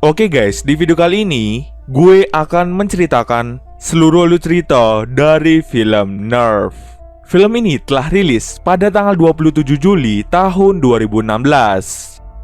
Oke guys, di video kali ini gue akan menceritakan seluruh alur cerita dari film Nerf. Film ini telah rilis pada tanggal 27 Juli tahun 2016.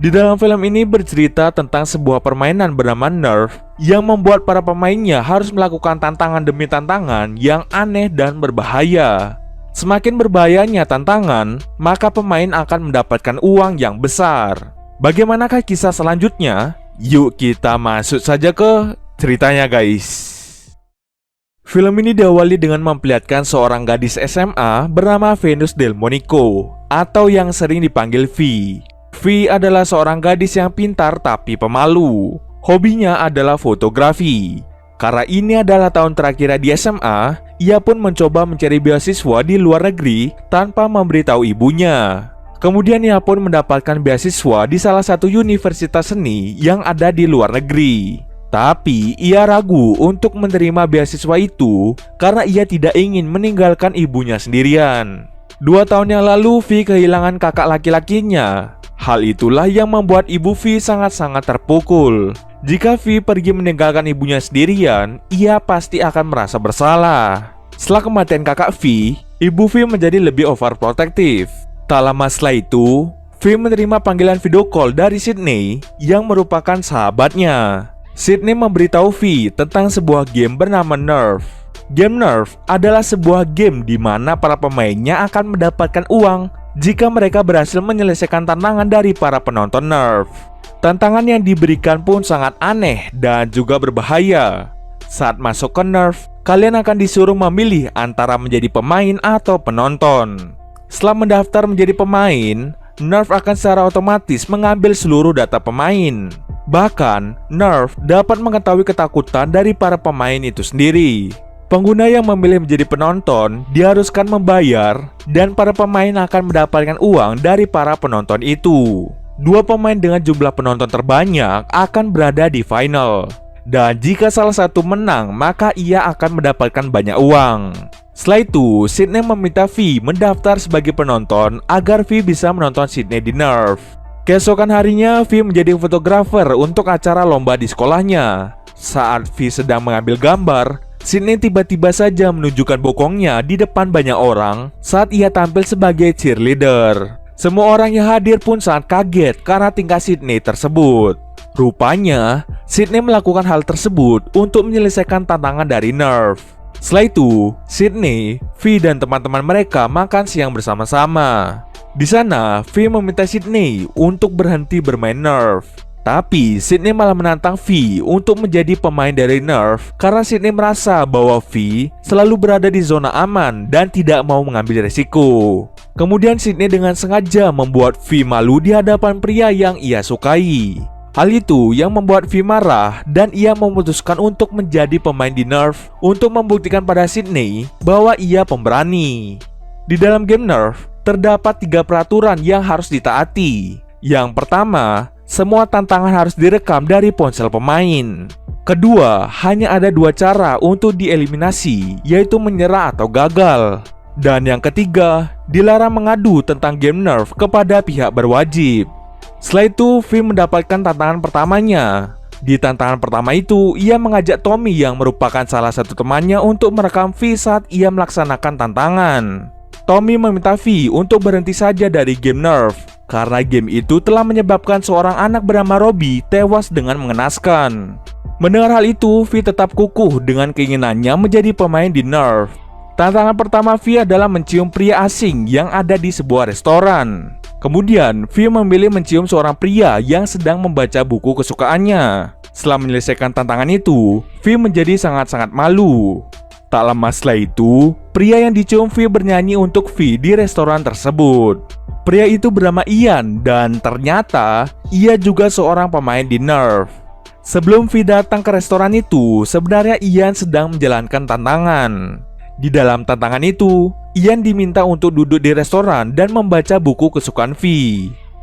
Di dalam film ini bercerita tentang sebuah permainan bernama Nerf yang membuat para pemainnya harus melakukan tantangan demi tantangan yang aneh dan berbahaya. Semakin berbahayanya tantangan, maka pemain akan mendapatkan uang yang besar. Bagaimanakah kisah selanjutnya? Yuk kita masuk saja ke ceritanya guys. Film ini diawali dengan memperlihatkan seorang gadis SMA bernama Venus Delmonico atau yang sering dipanggil V. V adalah seorang gadis yang pintar tapi pemalu. Hobinya adalah fotografi. Karena ini adalah tahun terakhir di SMA, ia pun mencoba mencari beasiswa di luar negeri tanpa memberitahu ibunya. Kemudian ia pun mendapatkan beasiswa di salah satu universitas seni yang ada di luar negeri. Tapi ia ragu untuk menerima beasiswa itu karena ia tidak ingin meninggalkan ibunya sendirian. 2 tahun yang lalu V kehilangan kakak laki-lakinya. Hal itulah yang membuat ibu V sangat-sangat terpukul. Jika V pergi meninggalkan ibunya sendirian, ia pasti akan merasa bersalah. Setelah kematian kakak V, ibu V menjadi lebih overprotective. Tak lama setelah itu, V menerima panggilan video call dari Sydney yang merupakan sahabatnya. Sydney memberitahu V tentang sebuah game bernama Nerf. Game Nerf adalah sebuah game di mana para pemainnya akan mendapatkan uang jika mereka berhasil menyelesaikan tantangan dari para penonton Nerf. Tantangan yang diberikan pun sangat aneh dan juga berbahaya. Saat masuk ke Nerf, kalian akan disuruh memilih antara menjadi pemain atau penonton. Setelah mendaftar menjadi pemain, Nerf akan secara otomatis mengambil seluruh data pemain. Bahkan, Nerf dapat mengetahui ketakutan dari para pemain itu sendiri. Pengguna yang memilih menjadi penonton diharuskan membayar dan para pemain akan mendapatkan uang dari para penonton itu. 2 pemain dengan jumlah penonton terbanyak akan berada di final. Dan jika salah satu menang, maka ia akan mendapatkan banyak uang. Setelah itu, Sydney meminta V mendaftar sebagai penonton agar V bisa menonton Sydney di Nerf. Keesokan harinya, V menjadi fotografer untuk acara lomba di sekolahnya. Saat V sedang mengambil gambar, Sydney tiba-tiba saja menunjukkan bokongnya di depan banyak orang saat ia tampil sebagai cheerleader. Semua orang yang hadir pun sangat kaget karena tingkah Sydney tersebut. Rupanya, Sydney melakukan hal tersebut untuk menyelesaikan tantangan dari Nerf. Setelah itu, Sydney, V dan teman-teman mereka makan siang bersama-sama. Di sana, V meminta Sydney untuk berhenti bermain Nerf. Tapi Sydney malah menantang V untuk menjadi pemain dari Nerf karena Sydney merasa bahwa V selalu berada di zona aman dan tidak mau mengambil resiko. Kemudian Sydney dengan sengaja membuat V malu di hadapan pria yang ia sukai. Hal itu yang membuat V marah dan ia memutuskan untuk menjadi pemain di Nerf untuk membuktikan pada Sydney bahwa ia pemberani. Di dalam game Nerf, terdapat 3 peraturan yang harus ditaati. Yang pertama, semua tantangan harus direkam dari ponsel pemain. Kedua, hanya ada 2 cara untuk dieliminasi, yaitu menyerah atau gagal. Dan yang ketiga, dilarang mengadu tentang game Nerf kepada pihak berwajib. Setelah itu, V mendapatkan tantangan pertamanya. Di tantangan pertama itu, ia mengajak Tommy yang merupakan salah satu temannya untuk merekam V saat ia melaksanakan tantangan. Tommy meminta V untuk berhenti saja dari game Nerf karena game itu telah menyebabkan seorang anak bernama Robbie tewas dengan mengenaskan. Mendengar hal itu, V tetap kukuh dengan keinginannya menjadi pemain di Nerf. Tantangan pertama V adalah mencium pria asing yang ada di sebuah restoran. Kemudian, V memilih mencium seorang pria yang sedang membaca buku kesukaannya. Setelah menyelesaikan tantangan itu, V menjadi sangat-sangat malu. Tak lama setelah itu, pria yang dicium V bernyanyi untuk V di restoran tersebut. Pria itu bernama Ian dan ternyata ia juga seorang pemain di Nerf. Sebelum V datang ke restoran itu, sebenarnya Ian sedang menjalankan tantangan. Di dalam tantangan itu, Ian diminta untuk duduk di restoran dan membaca buku kesukaan V.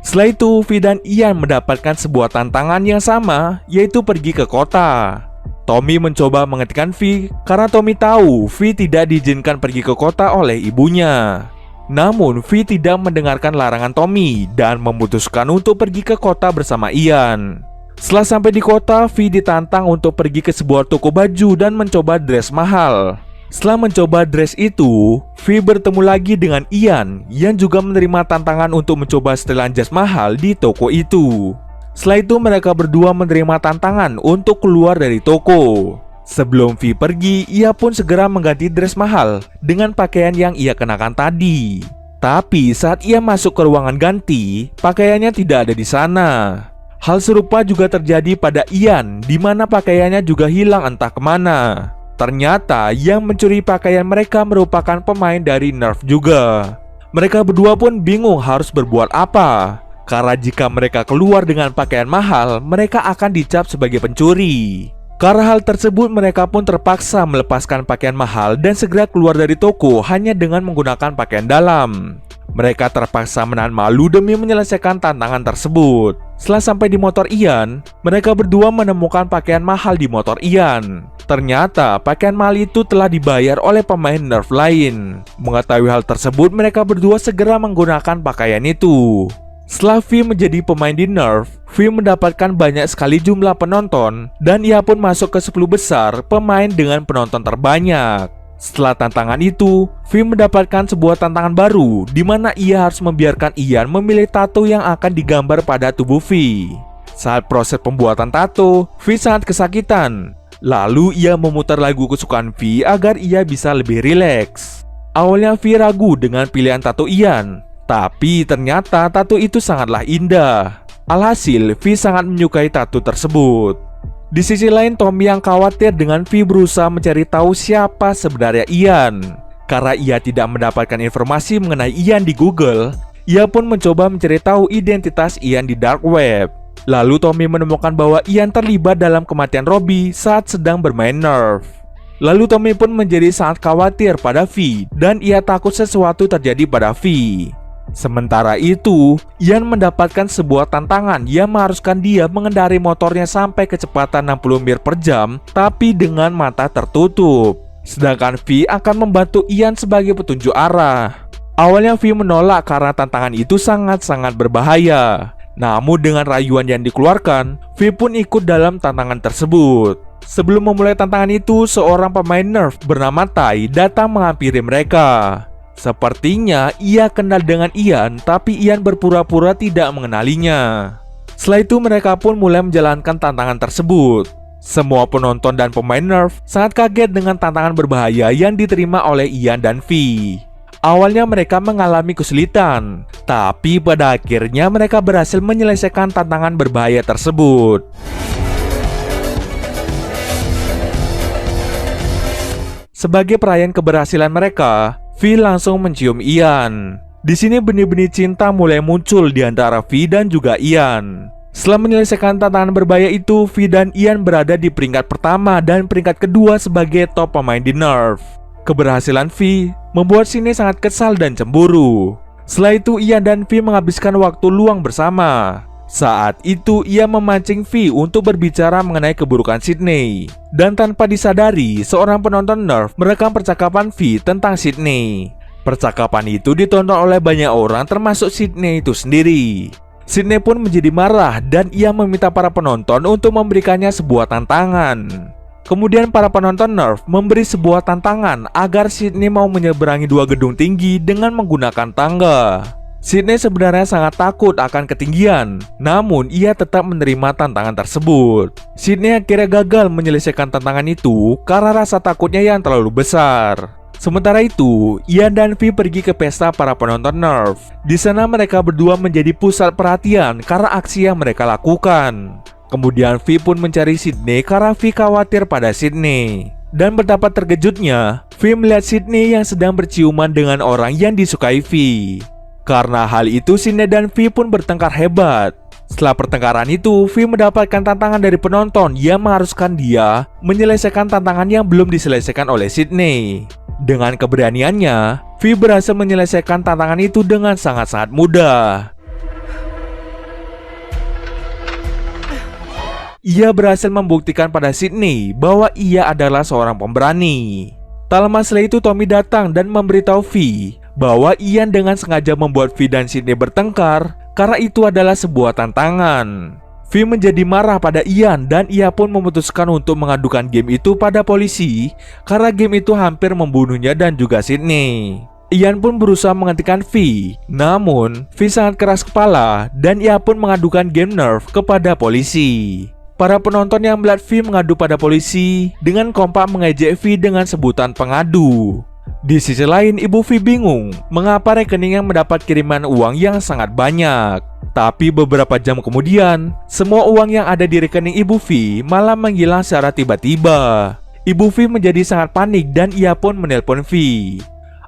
Setelah itu, V dan Ian mendapatkan sebuah tantangan yang sama, yaitu pergi ke kota. Tommy mencoba menghentikan V karena Tommy tahu V tidak diizinkan pergi ke kota oleh ibunya. Namun V tidak mendengarkan larangan Tommy dan memutuskan untuk pergi ke kota bersama Ian. Setelah sampai di kota, V ditantang untuk pergi ke sebuah toko baju dan mencoba dress mahal. Setelah mencoba dress itu, V bertemu lagi dengan Ian yang juga menerima tantangan untuk mencoba setelan jas mahal di toko itu. Setelah itu mereka berdua menerima tantangan untuk keluar dari toko. Sebelum V pergi, ia pun segera mengganti dress mahal dengan pakaian yang ia kenakan tadi. Tapi saat ia masuk ke ruangan ganti, pakaiannya tidak ada di sana. Hal serupa juga terjadi pada Ian, di mana pakaiannya juga hilang entah kemana. Ternyata yang mencuri pakaian mereka merupakan pemain dari Nerf juga. Mereka berdua pun bingung harus berbuat apa, karena jika mereka keluar dengan pakaian mahal, mereka akan dicap sebagai pencuri. Karena hal tersebut, mereka pun terpaksa melepaskan pakaian mahal dan segera keluar dari toko hanya dengan menggunakan pakaian dalam. Mereka terpaksa menahan malu demi menyelesaikan tantangan tersebut. Setelah sampai di motor Ian, mereka berdua menemukan pakaian mahal di motor Ian. Ternyata pakaian mahal itu telah dibayar oleh pemain Nerf lain. Mengetahui hal tersebut, mereka berdua segera menggunakan pakaian itu. Setelah V menjadi pemain di Nerf, V mendapatkan banyak sekali jumlah penonton dan ia pun masuk ke 10 besar pemain dengan penonton terbanyak. Setelah tantangan itu, V mendapatkan sebuah tantangan baru di mana ia harus membiarkan Ian memilih tato yang akan digambar pada tubuh V. Saat proses pembuatan tato, V sangat kesakitan. Lalu ia memutar lagu kesukaan V agar ia bisa lebih rileks. Awalnya V ragu dengan pilihan tato Ian, tapi ternyata tato itu sangatlah indah. Alhasil, V sangat menyukai tato tersebut. Di sisi lain, Tommy yang khawatir dengan V berusaha mencari tahu siapa sebenarnya Ian. Karena ia tidak mendapatkan informasi mengenai Ian di Google, ia pun mencoba mencari tahu identitas Ian di dark web. Lalu Tommy menemukan bahwa Ian terlibat dalam kematian Robbie saat sedang bermain Nerf. Lalu Tommy pun menjadi sangat khawatir pada V dan ia takut sesuatu terjadi pada V. Sementara itu, Ian mendapatkan sebuah tantangan yang mengharuskan dia mengendarai motornya sampai kecepatan 60 mil per jam, tapi dengan mata tertutup. Sedangkan V akan membantu Ian sebagai petunjuk arah. Awalnya V menolak karena tantangan itu sangat-sangat berbahaya. Namun dengan rayuan yang dikeluarkan, V pun ikut dalam tantangan tersebut. Sebelum memulai tantangan itu, seorang pemain Nerf bernama Tai datang menghampiri mereka. Sepertinya ia kenal dengan Ian, tapi Ian berpura-pura tidak mengenalinya. Setelah itu mereka pun mulai menjalankan tantangan tersebut. Semua penonton dan pemain Nerf sangat kaget dengan tantangan berbahaya yang diterima oleh Ian dan V. Awalnya mereka mengalami kesulitan, tapi pada akhirnya mereka berhasil menyelesaikan tantangan berbahaya tersebut. Sebagai perayaan keberhasilan mereka, V langsung mencium Ian. Di sini benih-benih cinta mulai muncul di antara V dan juga Ian. Setelah menyelesaikan tantangan berbahaya itu, V dan Ian berada di peringkat pertama dan peringkat kedua sebagai top pemain di Nerf. Keberhasilan V membuat Sydney sangat kesal dan cemburu. Setelah itu Ian dan V menghabiskan waktu luang bersama. Saat itu ia memancing V untuk berbicara mengenai keburukan Sydney. Dan tanpa disadari, seorang penonton Nerf merekam percakapan V tentang Sydney. Percakapan itu ditonton oleh banyak orang termasuk Sydney itu sendiri. Sydney pun menjadi marah dan ia meminta para penonton untuk memberikannya sebuah tantangan. Kemudian para penonton Nerf memberi sebuah tantangan agar Sydney mau menyeberangi 2 gedung tinggi dengan menggunakan tangga. Sydney sebenarnya sangat takut akan ketinggian, namun ia tetap menerima tantangan tersebut. Sydney akhirnya gagal menyelesaikan tantangan itu karena rasa takutnya yang terlalu besar. Sementara itu, Ian dan V pergi ke pesta para penonton Nerf. Di sana mereka berdua menjadi pusat perhatian karena aksi yang mereka lakukan. Kemudian V pun mencari Sydney karena V khawatir pada Sydney. Dan betapa terkejutnya, V melihat Sydney yang sedang berciuman dengan orang yang disukai V. Karena hal itu, Sydney dan V pun bertengkar hebat. Setelah pertengkaran itu, V mendapatkan tantangan dari penonton yang mengharuskan dia menyelesaikan tantangan yang belum diselesaikan oleh Sydney. Dengan keberaniannya, V berhasil menyelesaikan tantangan itu dengan sangat-sangat mudah. Ia berhasil membuktikan pada Sydney bahwa ia adalah seorang pemberani. Tak lama setelah itu, Tommy datang dan memberitahu V bahwa Ian dengan sengaja membuat V dan Sydney bertengkar karena itu adalah sebuah tantangan. V V menjadi marah pada Ian dan ia pun memutuskan untuk mengadukan game itu pada polisi karena game itu hampir membunuhnya dan juga Sydney. Ian pun berusaha menghentikan V, namun V sangat keras kepala dan ia pun mengadukan game Nerf kepada polisi. Para penonton yang melihat V mengadu pada polisi dengan kompak mengejek V dengan sebutan pengadu. Di sisi lain, ibu V bingung mengapa rekening yang mendapat kiriman uang yang sangat banyak. Tapi beberapa jam kemudian, semua uang yang ada di rekening ibu V malah menghilang secara tiba-tiba. Ibu V menjadi sangat panik dan ia pun menelpon V.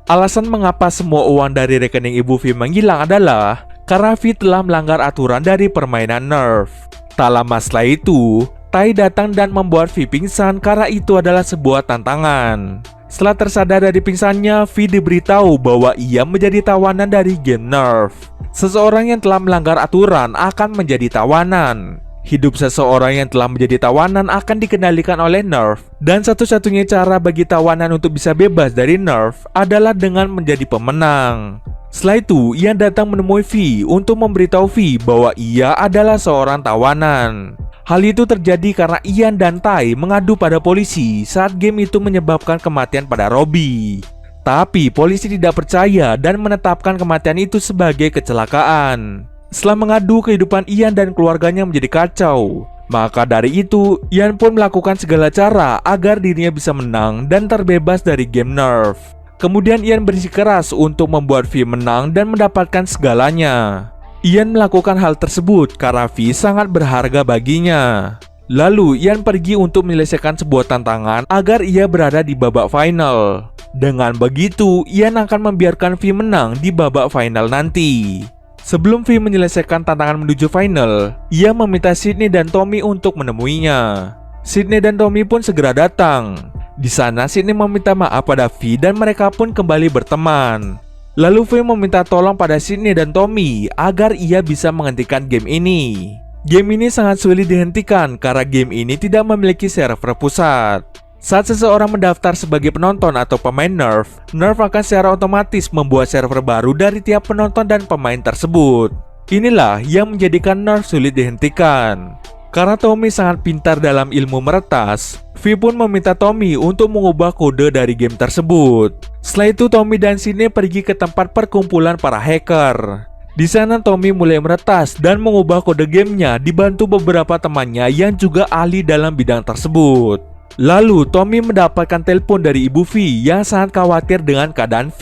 Alasan mengapa semua uang dari rekening ibu V menghilang adalah karena V telah melanggar aturan dari permainan Nerf. Tak lama setelah itu, Tai datang dan membuat V pingsan karena itu adalah sebuah tantangan. Setelah tersadar dari pingsannya, V diberitahu bahwa ia menjadi tawanan dari game Nerf. Seseorang yang telah melanggar aturan akan menjadi tawanan. Hidup seseorang yang telah menjadi tawanan akan dikendalikan oleh Nerf, dan satu-satunya cara bagi tawanan untuk bisa bebas dari Nerf adalah dengan menjadi pemenang. Setelah itu, Ian datang menemui V untuk memberitahu V bahwa ia adalah seorang tawanan. Hal itu terjadi karena Ian dan Tai mengadu pada polisi saat game itu menyebabkan kematian pada Robbie. Tapi polisi tidak percaya dan menetapkan kematian itu sebagai kecelakaan. Setelah mengadu, kehidupan Ian dan keluarganya menjadi kacau. Maka dari itu, Ian pun melakukan segala cara agar dirinya bisa menang dan terbebas dari game Nerf. Kemudian Ian bersikeras untuk membuat V menang dan mendapatkan segalanya. Ian melakukan hal tersebut karena V sangat berharga baginya. Lalu Ian pergi untuk menyelesaikan sebuah tantangan agar ia berada di babak final. Dengan begitu, Ian akan membiarkan V menang di babak final nanti. Sebelum V menyelesaikan tantangan menuju final, ia meminta Sydney dan Tommy untuk menemuinya. Sydney dan Tommy pun segera datang. Di sana Sydney meminta maaf pada V dan mereka pun kembali berteman. Lalu V meminta tolong pada Sydney dan Tommy agar ia bisa menghentikan game ini. Game ini sangat sulit dihentikan karena game ini tidak memiliki server pusat. Saat seseorang mendaftar sebagai penonton atau pemain Nerf, Nerf akan secara otomatis membuat server baru dari tiap penonton dan pemain tersebut. Inilah yang menjadikan Nerf sulit dihentikan. Karena Tommy sangat pintar dalam ilmu meretas, V pun meminta Tommy untuk mengubah kode dari game tersebut. Setelah itu Tommy dan Sydney pergi ke tempat perkumpulan para hacker. Di sana Tommy mulai meretas dan mengubah kode gamenya dibantu beberapa temannya yang juga ahli dalam bidang tersebut. Lalu Tommy mendapatkan telepon dari ibu V yang sangat khawatir dengan keadaan V.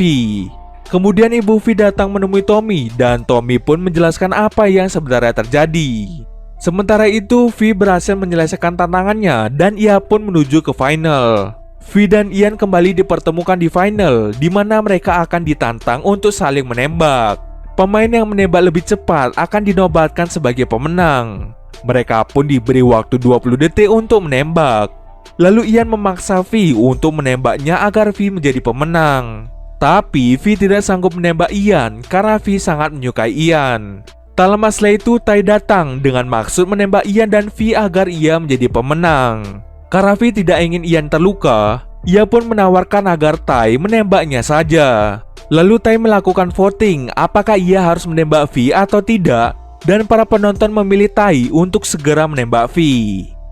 Kemudian ibu V datang menemui Tommy dan Tommy pun menjelaskan apa yang sebenarnya terjadi. Sementara itu V berhasil menyelesaikan tantangannya dan ia pun menuju ke final. V dan Ian kembali dipertemukan di final, di mana mereka akan ditantang untuk saling menembak. Pemain yang menembak lebih cepat akan dinobatkan sebagai pemenang. Mereka pun diberi waktu 20 detik untuk menembak. Lalu Ian memaksa V untuk menembaknya agar V menjadi pemenang. Tapi V tidak sanggup menembak Ian karena V sangat menyukai Ian. Tak lama setelah itu Tai datang dengan maksud menembak Ian dan V agar ia menjadi pemenang. Karena V tidak ingin Ian terluka, ia pun menawarkan agar Tai menembaknya saja. Lalu Tai melakukan voting apakah ia harus menembak V atau tidak, dan para penonton memilih Tai untuk segera menembak V.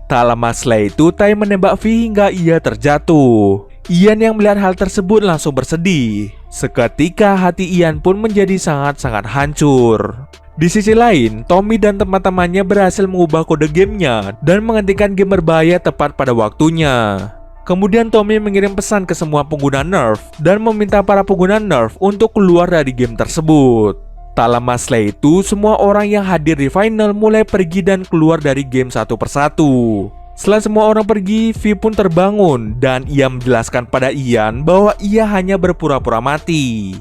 Tak lama setelah itu Tai menembak V hingga ia terjatuh. Ian yang melihat hal tersebut langsung bersedih. Seketika hati Ian pun menjadi sangat-sangat hancur. Di sisi lain, Tommy dan teman-temannya berhasil mengubah kode gamenya dan menghentikan game berbahaya tepat pada waktunya. Kemudian Tommy mengirim pesan ke semua pengguna Nerf dan meminta para pengguna Nerf untuk keluar dari game tersebut. Tak lama setelah itu, semua orang yang hadir di final mulai pergi dan keluar dari game satu persatu. Setelah semua orang pergi, V pun terbangun dan ia menjelaskan pada Ian bahwa ia hanya berpura-pura mati.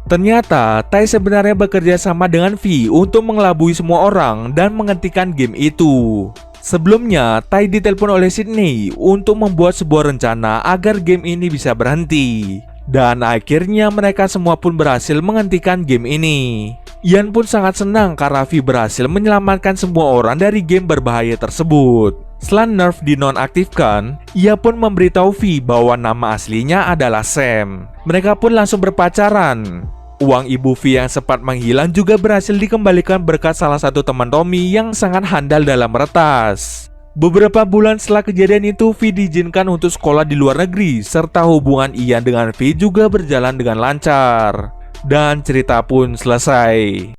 Ternyata, Tai sebenarnya bekerja sama dengan V untuk mengelabui semua orang dan menghentikan game itu. Sebelumnya, Tai ditelepon oleh Sydney untuk membuat sebuah rencana agar game ini bisa berhenti. Dan akhirnya mereka semua pun berhasil menghentikan game ini. Ian pun sangat senang karena V berhasil menyelamatkan semua orang dari game berbahaya tersebut. Setelah Nerf dinonaktifkan, ia pun memberitahu V bahwa nama aslinya adalah Sam. Mereka pun langsung berpacaran. Uang ibu V yang sempat menghilang juga berhasil dikembalikan berkat salah satu teman Tommy yang sangat handal dalam meretas. Beberapa bulan setelah kejadian itu, V diizinkan untuk sekolah di luar negeri, serta hubungan Ian dengan V juga berjalan dengan lancar. Dan cerita pun selesai.